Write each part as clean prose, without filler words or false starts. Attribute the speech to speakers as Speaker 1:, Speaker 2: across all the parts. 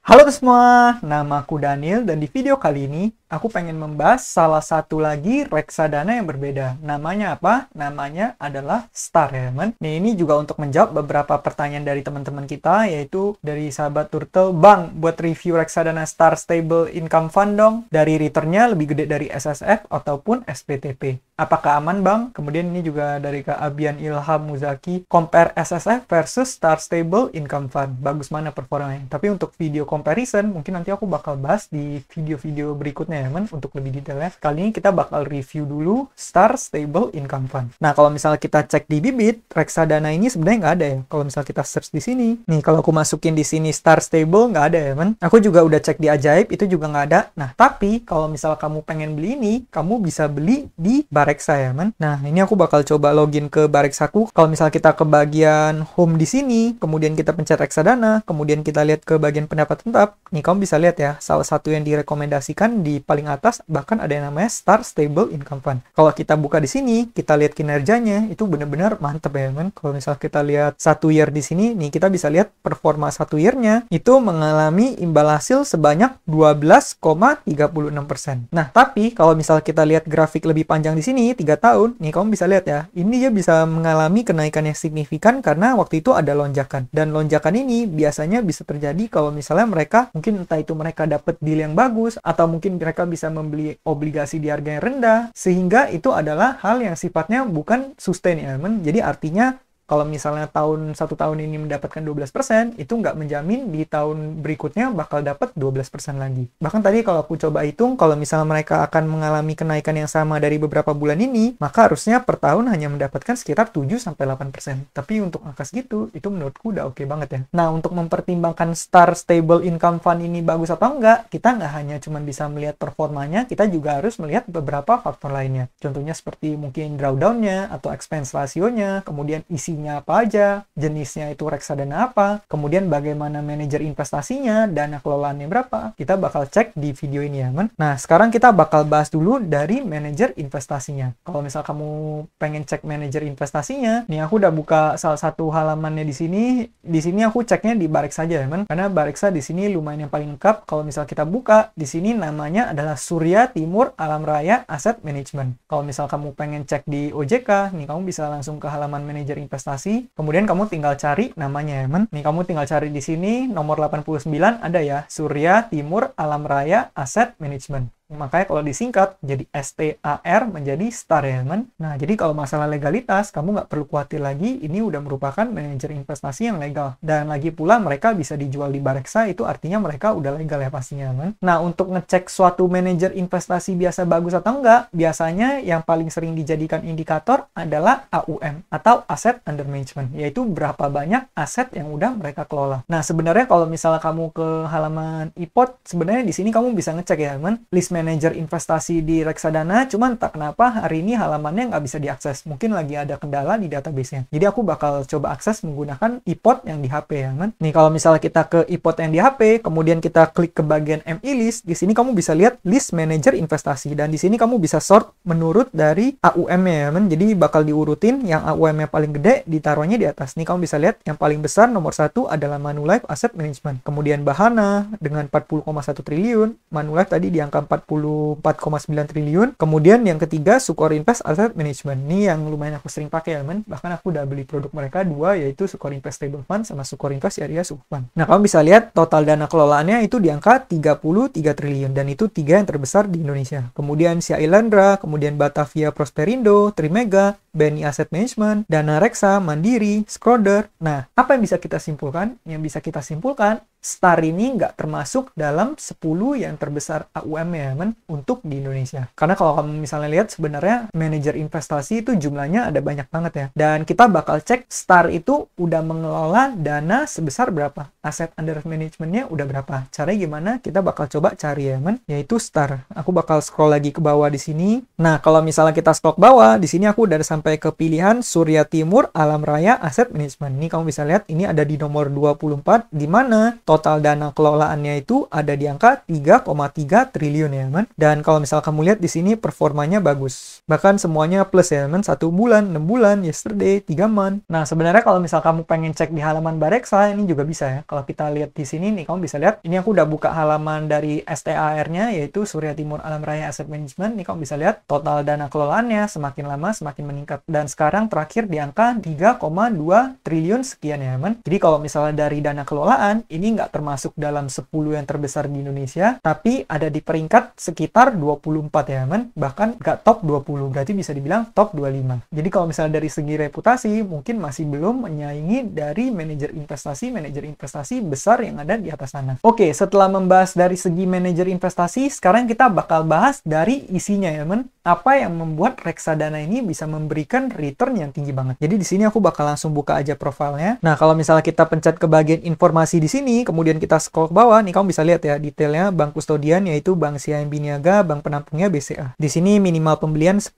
Speaker 1: Halo semua, nama aku Daniel dan di video kali ini aku pengen membahas salah satu lagi reksadana yang berbeda. Namanya apa? Namanya adalah Star ya teman. Nih ini juga untuk menjawab beberapa pertanyaan dari teman-teman kita, yaitu dari sahabat Turtle, Bang, buat review reksadana Star Stable Income Fund dong. Dari returnnya lebih gede dari SSF ataupun SPTP. Apakah aman Bang? Kemudian ini juga dari Kak Abian Ilham Muzaki, compare SSF versus Star Stable Income Fund. Bagus mana performanya? Tapi untuk video comparison mungkin nanti aku bakal bahas di video-video berikutnya ya teman, untuk lebih detailnya. Kali ini kita bakal review dulu Star Stable Income Fund. Nah kalau misalnya kita cek di Bibit, reksadana ini sebenarnya nggak ada ya. Kalau misalnya kita search di sini, nih kalau aku masukin di sini Star Stable nggak ada ya teman. Aku juga udah cek di Ajaib, itu juga nggak ada. Nah tapi kalau misalnya kamu pengen beli ini, kamu bisa beli di Bareksa ya teman. Nah ini aku bakal coba login ke Bareksaku. Kalau misalnya kita ke bagian home di sini, kemudian kita pencet reksadana, kemudian kita lihat ke bagian pendapat tetap, nih kamu bisa lihat ya, salah satu yang direkomendasikan di paling atas bahkan ada yang namanya Star Stable Income Fund. Kalau kita buka di sini, kita lihat kinerjanya itu benar-benar mantep ya teman. Kalau misalnya kita lihat 1 year di sini, nih kita bisa lihat performa 1 year-nya itu mengalami imbal hasil sebanyak 12,36%. Nah, tapi kalau misalnya kita lihat grafik lebih panjang di sini 3 tahun, nih kamu bisa lihat ya, ini dia bisa mengalami kenaikan yang signifikan karena waktu itu ada lonjakan. Dan lonjakan ini biasanya bisa terjadi kalau misalnya mereka mungkin entah itu mereka dapat deal yang bagus atau mungkin mereka bisa membeli obligasi di harga yang rendah, sehingga itu adalah hal yang sifatnya bukan sustain ya teman. Jadi artinya kalau misalnya satu tahun ini mendapatkan 12%, itu nggak menjamin di tahun berikutnya bakal dapat 12% lagi. Bahkan tadi kalau aku coba hitung, kalau misalnya mereka akan mengalami kenaikan yang sama dari beberapa bulan ini, maka harusnya per tahun hanya mendapatkan sekitar 7-8%. Tapi untuk angka segitu, itu menurutku udah oke banget ya. Nah, untuk mempertimbangkan Star Stable Income Fund ini bagus atau enggak, kita nggak hanya cuma bisa melihat performanya, kita juga harus melihat beberapa faktor lainnya. Contohnya seperti mungkin drawdown-nya, atau expense ratio-nya, kemudian isi apa aja, jenisnya itu reksadana apa, kemudian bagaimana manajer investasinya, dana kelolaannya berapa. Kita bakal cek di video ini ya, teman. Nah, sekarang kita bakal bahas dulu dari manajer investasinya. Kalau misal kamu pengen cek manajer investasinya, nih aku udah buka salah satu halamannya di sini. Di sini aku ceknya di Bareksa saja ya, teman. Karena Bareksa di sini lumayan yang paling lengkap. Kalau misal kita buka, di sini namanya adalah Surya Timur Alam Raya Asset Management. Kalau misal kamu pengen cek di OJK, nih kamu bisa langsung ke halaman manajer investasi. Kemudian kamu tinggal cari namanya ya, men. Nih kamu tinggal cari di sini nomor 89 ada ya, Surya Timur Alam Raya Asset Management. Makanya kalau disingkat jadi STAR menjadi Star ya teman. Nah jadi kalau masalah legalitas kamu nggak perlu khawatir lagi, ini udah merupakan manajer investasi yang legal. Dan lagi pula mereka bisa dijual di Bareksa, itu artinya mereka udah legal ya pastinya teman. Nah untuk ngecek suatu manajer investasi biasa bagus atau enggak, biasanya yang paling sering dijadikan indikator adalah AUM atau Asset Under Management, yaitu berapa banyak aset yang udah mereka kelola. Nah sebenarnya kalau misalnya kamu ke halaman iPod, sebenarnya di sini kamu bisa ngecek ya teman, list manajer investasi di reksadana, cuman tak kenapa hari ini halamannya nggak bisa diakses. Mungkin lagi ada kendala di database-nya. Jadi aku bakal coba akses menggunakan iPod yang di HP ya, kan? Nih kalau misalnya kita ke iPod yang di HP, kemudian kita klik ke bagian MI list, di sini kamu bisa lihat list manajer investasi dan di sini kamu bisa sort menurut dari AUM-nya ya, kan? Jadi bakal diurutin yang AUM-nya paling gede ditaruhnya di atas. Nih kamu bisa lihat yang paling besar nomor 1 adalah Manulife Asset Management. Kemudian Bahana dengan 40,1 triliun, Manulife tadi di angka 44,9 triliun. Kemudian yang ketiga Sukor Invest Asset Management. Ini yang lumayan aku sering pakai ya, men. Bahkan aku udah beli produk mereka 2, yaitu Sukor Invest Stable Fund sama Sukor Invest Area Super Fund. Nah, kamu bisa lihat total dana kelolaannya itu di angka 33 triliun dan itu 3 yang terbesar di Indonesia. Kemudian Sia Ilandra, kemudian Batavia Prosperindo, Trimega, BNI Asset Management, Dana Reksa, Mandiri, Schroder. Nah, apa yang bisa kita simpulkan? Yang bisa kita simpulkan, Star ini nggak termasuk dalam 10 yang terbesar AUM ya, men, untuk di Indonesia. Karena kalau kamu misalnya lihat, sebenarnya manajer investasi itu jumlahnya ada banyak banget ya. Dan kita bakal cek Star itu udah mengelola dana sebesar berapa. Aset under managementnya udah berapa. Caranya gimana? Kita bakal coba cari ya, men, yaitu Star. Aku bakal scroll lagi ke bawah di sini. Nah, kalau misalnya kita scroll ke bawah, di sini aku udah sampai ke pilihan Surya Timur Alam Raya Asset Management. Ini kamu bisa lihat, ini ada di nomor 24, di mana total dana kelolaannya itu ada di angka 3,3 triliun ya teman. Dan kalau misal kamu lihat di sini performanya bagus. Bahkan semuanya plus ya teman, 1 bulan, 6 bulan, yesterday, 3 month. Nah, sebenarnya kalau misal kamu pengen cek di halaman Bareksa, ini juga bisa ya. Kalau kita lihat di sini nih, kamu bisa lihat, ini aku udah buka halaman dari STAR-nya, yaitu Surya Timur Alam Raya Asset Management. Ini kamu bisa lihat total dana kelolaannya semakin lama semakin meningkat. Dan sekarang terakhir di angka 3,2 triliun sekian ya teman. Jadi kalau misalnya dari dana kelolaan, ini nggak termasuk dalam 10 yang terbesar di Indonesia, tapi ada di peringkat sekitar 24 ya teman. Bahkan nggak top 20, berarti bisa dibilang top 25. Jadi kalau misalnya dari segi reputasi, mungkin masih belum menyaingi dari manajer investasi besar yang ada di atas sana. Oke, setelah membahas dari segi manajer investasi, sekarang kita bakal bahas dari isinya ya teman. Apa yang membuat reksadana ini bisa memberikan return yang tinggi banget. Jadi di sini aku bakal langsung buka aja profilnya. Nah, kalau misalnya kita pencet ke bagian informasi di sini, kemudian kita scroll ke bawah, nih kamu bisa lihat ya detailnya bank kustodian yaitu Bank CIMB Niaga, bank penampungnya BCA. Di sini minimal pembelian 10.000,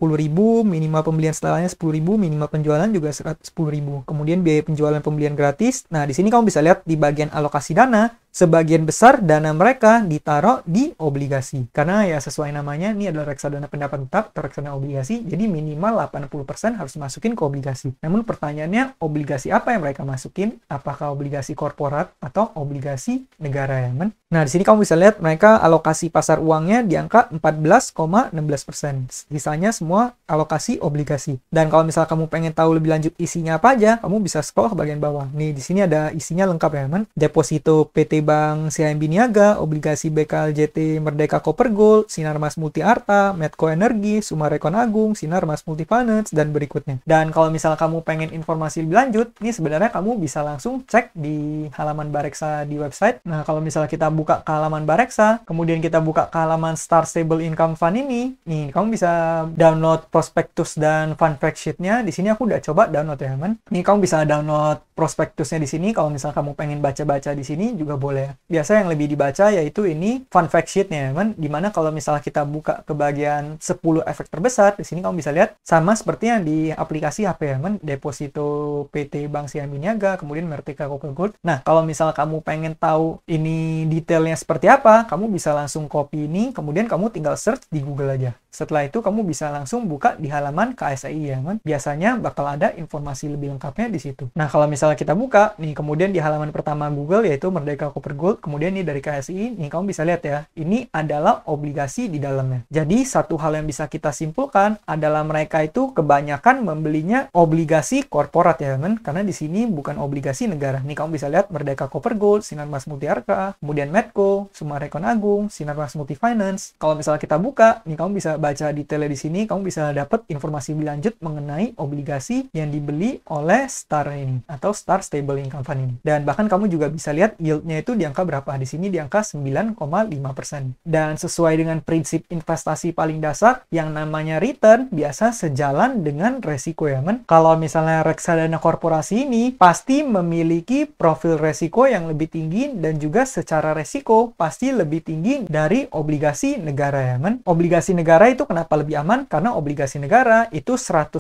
Speaker 1: minimal pembelian setelahnya 10.000, minimal penjualan juga 10.000. Kemudian biaya penjualan pembelian gratis. Nah, di sini kamu bisa lihat di bagian alokasi dana, sebagian besar dana mereka ditaruh di obligasi. Karena ya sesuai namanya, ini adalah reksadana pendapat tetap atau reksadana obligasi, jadi minimal 80% harus masukin ke obligasi. Namun pertanyaannya, obligasi apa yang mereka masukin? Apakah obligasi korporat atau obligasi negara ya, men? Nah, di sini kamu bisa lihat mereka alokasi pasar uangnya di angka 14,16%. Sisanya semua alokasi obligasi. Dan kalau misal kamu pengen tahu lebih lanjut isinya apa aja, kamu bisa scroll ke bagian bawah. Nih, di sini ada isinya lengkap ya, men. Deposito PT Bank CIMB Niaga, obligasi BKLJT Merdeka Copper Gold, Sinarmas Multi Arta, Medco Energi, Sumarekon Agung, Sinarmas Multi Finance, dan berikutnya. Dan kalau misal kamu pengen informasi lebih lanjut, ini sebenarnya kamu bisa langsung cek di halaman Bareksa di website. Nah, kalau misal kita buka ke halaman Bareksa, kemudian kita buka ke halaman Star Stable Income Fund ini, nih kamu bisa download prospektus dan fund fact sheet-nya. Di sini aku udah coba download ya, teman. Nih kamu bisa download prospektusnya di sini. Kalau misal kamu pengen baca-baca di sini juga boleh. Biasa yang lebih dibaca yaitu ini fund fact sheet-nya, teman. Dimana kalau misal kita buka ke bagian 10 efek terbesar, di sini kamu bisa lihat sama seperti yang di aplikasi HP, teman. Deposito PT Bank CIMB Niaga, kemudian Merdeka Copper Gold. Nah, kalau misal kamu pengen tahu ini detailnya seperti apa, kamu bisa langsung copy ini, kemudian kamu tinggal search di Google aja. Setelah itu kamu bisa langsung buka di halaman KSEI ya, teman. Biasanya bakal ada informasi lebih lengkapnya di situ. Nah, kalau misalnya kita buka nih, kemudian di halaman pertama Google yaitu Merdeka Copper Gold, kemudian ini dari KSEI, nih kamu bisa lihat ya, ini adalah obligasi di dalamnya. Jadi satu hal yang bisa kita simpulkan adalah mereka itu kebanyakan membelinya obligasi korporat ya, teman. Karena di sini bukan obligasi negara. Nih kamu bisa lihat Merdeka Copper Gold, Sinarmas Multi Arta, kemudian Medco, Sumarekon Agung, Sinarmas Multi Finance. Kalau misalnya kita buka, nih kamu bisa baca detailnya di sini, kamu bisa dapat informasi lebih lanjut mengenai obligasi yang dibeli oleh Star ini atau Star Stable Income Fund ini. Dan bahkan kamu juga bisa lihat yield-nya itu di angka berapa. Di sini di angka 9,5%. Dan sesuai dengan prinsip investasi paling dasar, yang namanya return biasa sejalan dengan resiko ya, men. Kalau misalnya reksadana korporasi ini pasti memiliki profil resiko yang lebih tinggi dan juga secara resiko pasti lebih tinggi dari obligasi negara ya, men. Obligasi negara itu kenapa lebih aman? Karena obligasi negara itu 100%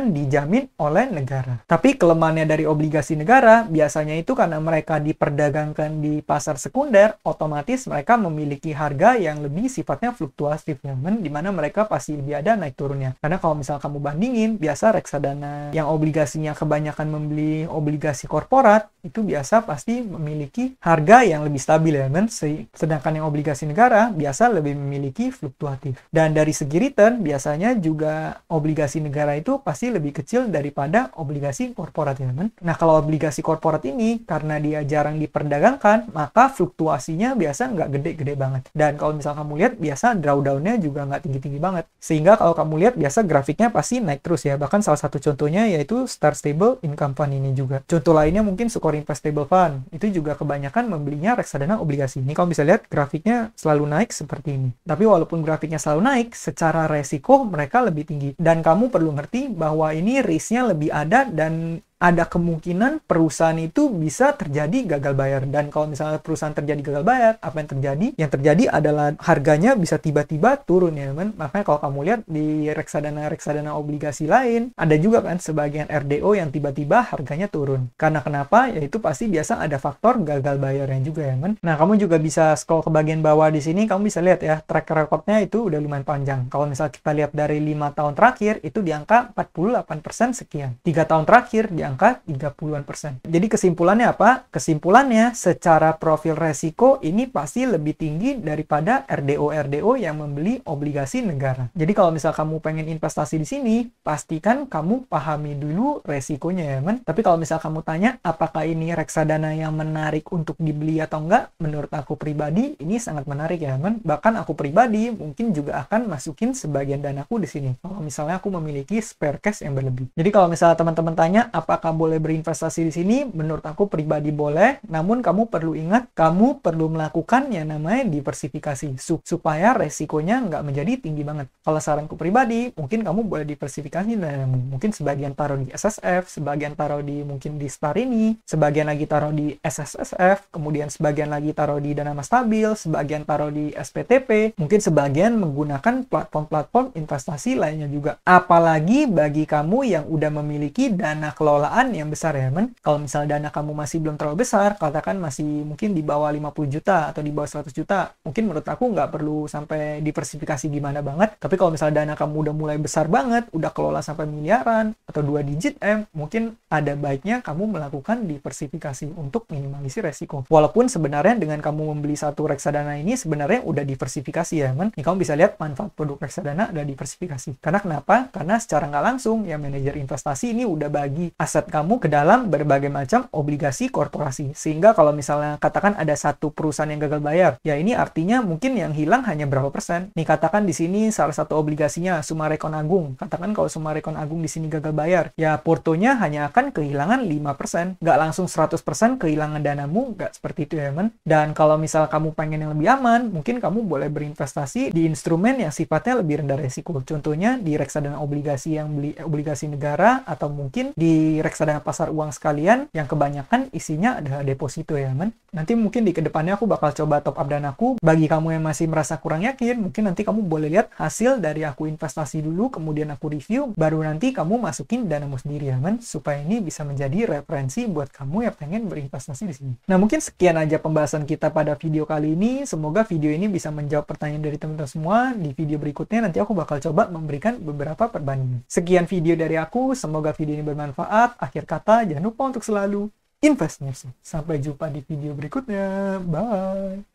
Speaker 1: dijamin oleh negara. Tapi kelemahannya dari obligasi negara biasanya itu karena mereka diperdagangkan di pasar sekunder, otomatis mereka memiliki harga yang lebih sifatnya fluktuatif ya, men, dimana mereka pasti lebih ada naik turunnya. Karena kalau misal kamu bandingin, biasa reksadana yang obligasinya kebanyakan membeli obligasi korporat, itu biasa pasti memiliki harga yang lebih stabil ya, men. Sedangkan yang obligasi negara biasa lebih memiliki fluktuatif. Dan dari segi return, biasanya juga obligasi negara itu pasti lebih kecil daripada obligasi korporat ya, men. Nah, kalau obligasi korporat ini, karena dia jarang diperdagangkan, maka fluktuasinya biasa nggak gede-gede banget. Dan kalau misal kamu lihat, biasa drawdown-nya juga nggak tinggi-tinggi banget. Sehingga kalau kamu lihat, biasa grafiknya pasti naik terus ya. Bahkan salah satu contohnya yaitu Star Stable Income Fund ini juga. Contoh lainnya mungkin Sukor Investable Fund. Itu juga kebanyakan membelinya reksadana obligasi. Ini kamu bisa lihat grafiknya selalu naik seperti ini. Tapi walaupun grafiknya selalu naik, secara resiko mereka lebih tinggi. Dan kamu perlu ngerti bahwa ini risk-nya lebih ada dan ada kemungkinan perusahaan itu bisa terjadi gagal bayar. Dan kalau misalnya perusahaan terjadi gagal bayar, apa yang terjadi? Yang terjadi adalah harganya bisa tiba-tiba turun ya teman. Makanya kalau kamu lihat di reksadana obligasi lain, ada juga kan sebagian RDO yang tiba-tiba harganya turun. Karena kenapa? Yaitu pasti biasa ada faktor gagal bayarnya juga ya teman. Nah, kamu juga bisa scroll ke bagian bawah di sini, kamu bisa lihat ya, track recordnya itu udah lumayan panjang. Kalau misalnya kita lihat dari 5 tahun terakhir, itu di angka 48% sekian. 3 tahun terakhir di angka 30-an%. Jadi kesimpulannya apa? Kesimpulannya, secara profil resiko ini pasti lebih tinggi daripada RDO yang membeli obligasi negara. Jadi kalau misal kamu pengen investasi di sini, pastikan kamu pahami dulu resikonya ya men. Tapi kalau misal kamu tanya, apakah ini reksadana yang menarik untuk dibeli atau enggak? Menurut aku pribadi, ini sangat menarik ya men. Bahkan aku pribadi mungkin juga akan masukin sebagian danaku di sini. Kalau misalnya aku memiliki spare cash yang berlebih. Jadi kalau misalnya teman-teman tanya, apakah boleh berinvestasi di sini? Menurut aku pribadi boleh, namun kamu perlu ingat, kamu perlu melakukan yang namanya diversifikasi supaya resikonya nggak menjadi tinggi banget. Kalau saranku pribadi, mungkin kamu boleh diversifikasi danamu. Mungkin sebagian taruh di SSF, sebagian taruh di mungkin di Star ini, sebagian lagi taruh di SSSF, kemudian sebagian lagi taruh di Dana Mas Stabil, sebagian taruh di SPTP, mungkin sebagian menggunakan platform-platform investasi lainnya juga. Apalagi bagi kamu yang udah memiliki dana kelolaan yang besar ya men. Kalau misalnya dana kamu masih belum terlalu besar, katakan masih mungkin di bawah 50 juta atau di bawah 100 juta, mungkin menurut aku nggak perlu sampai diversifikasi gimana banget. Tapi kalau misalnya dana kamu udah mulai besar banget, udah kelola sampai miliaran atau 2 digit M, mungkin ada baiknya kamu melakukan diversifikasi untuk minimalisir resiko. Walaupun sebenarnya dengan kamu membeli satu reksadana ini sebenarnya udah diversifikasi ya men. Nih kamu bisa lihat manfaat produk reksadana ada diversifikasi. Karena kenapa? Karena secara nggak langsung ya manajer investasi ini udah bagi aset kamu ke dalam berbagai macam obligasi korporasi. Sehingga kalau misalnya katakan ada satu perusahaan yang gagal bayar, ya ini artinya mungkin yang hilang hanya berapa persen. Nih katakan di sini salah satu obligasinya Summarecon Agung. Katakan kalau Summarecon Agung di sini gagal bayar, ya portonya hanya akan kehilangan 5%. Nggak langsung 100% kehilangan danamu, nggak seperti itu ya men. Dan kalau misal kamu pengen yang lebih aman, mungkin kamu boleh berinvestasi di instrumen yang sifatnya lebih rendah resiko. Contohnya di reksadana obligasi yang beli obligasi negara, atau mungkin di reksadana pasar uang sekalian yang kebanyakan isinya adalah deposito ya men. Nanti mungkin di kedepannya aku bakal coba top up danaku. Bagi kamu yang masih merasa kurang yakin, mungkin nanti kamu boleh lihat hasil dari aku investasi dulu, kemudian aku review, baru nanti kamu masukin danamu sendiri ya men, supaya ini bisa menjadi referensi buat kamu yang pengen berinvestasi di sini. Nah mungkin sekian aja pembahasan kita pada video kali ini. Semoga video ini bisa menjawab pertanyaan dari teman-teman semua. Di video berikutnya nanti aku bakal coba memberikan beberapa perbandingan. Sekian video dari aku, semoga video ini bermanfaat. Akhir kata, jangan lupa untuk selalu invest. Sampai jumpa di video berikutnya. Bye.